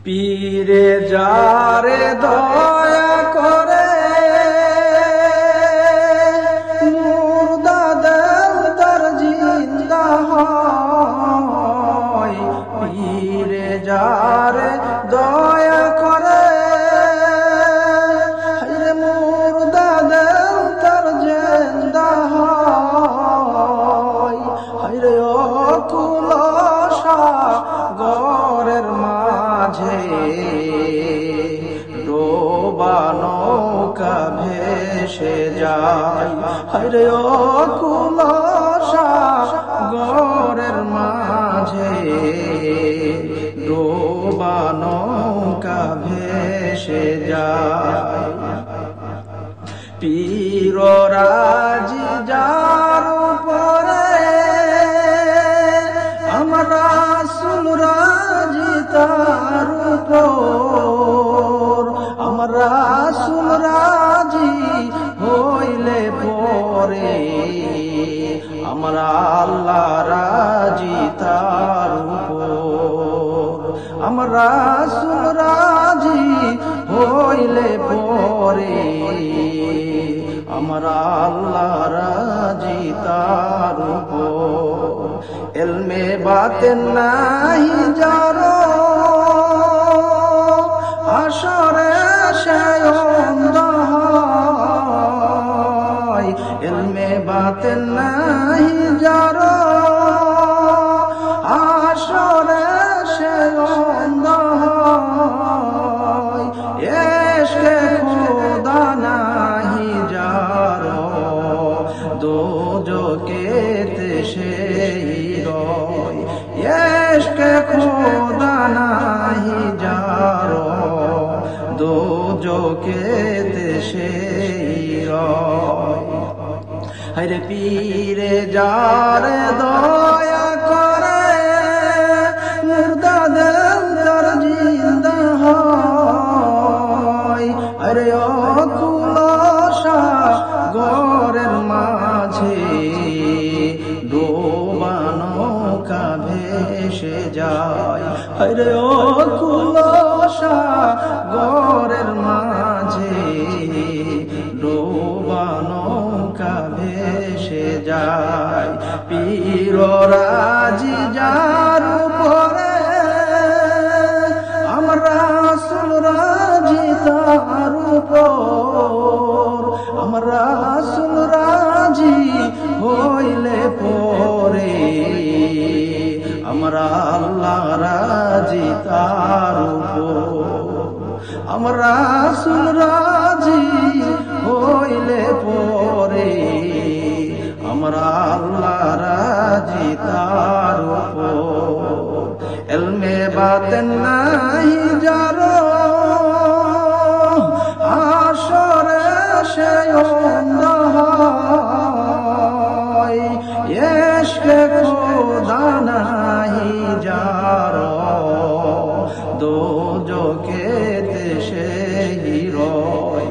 পীরে যারে দয়া করে মুর্দা দেল তার জিন্দা হয়। পীরে যারে দয়া করে মুর্দা দেল তার জিন্দা হয়। হায়রে অকুল সাগরের মাঝে ডোবা নৌকা ভেসে যায়। হায়রে অকুল সাগরের মাঝে ডোবা নৌকা ভেসে যায়। পীর রাজি যার উপরে আমার রাসূল রাজি তার উপর। আমার রাসূল রাজি হইলে পরে আমার আল্লাহ রাজি তার উপর। আমার রাসূল রাজি হইলে পরে আমার আল্লাহ রাজি তার উপর। ইলমে বাতেন নাহি যারো হাসরে সে অন্ধ হয়। ইলমে বাতেন নাহি যারো হাসরে সে অন্ধ হয়। ইশকে খোদা নাহি যারো দোজখেতে সেই রয়। ইশকে খোদা নাহি যারো দোজখেতে সেই রয়। হায়রে পীরে যারে দয়া করে মুর্দা দেল তার জিন্দা হয়। আরে অকুল সাগরের মাঝে ডোবা নৌকা ভেসে যায়। আরে অকুল সাগরের মাঝে ডোবা নৌকা ভেসে যায়। পীর রাজি যার উপরে আমার রাসূল রাজি তার উপর। আমার রাসূল রাজি হইলে পরে আমার আল্লাহ রাজি তার উপর। আমার রাসূল রাজি হইলে পরে আমার আল্লাহ রাজি তার উপর। ইলমে বাতেন নাহি যারো হাসরে সে অন্ধ হয়। ইশকে খোদা নাহি যারো দোজখেতে সেই রয়।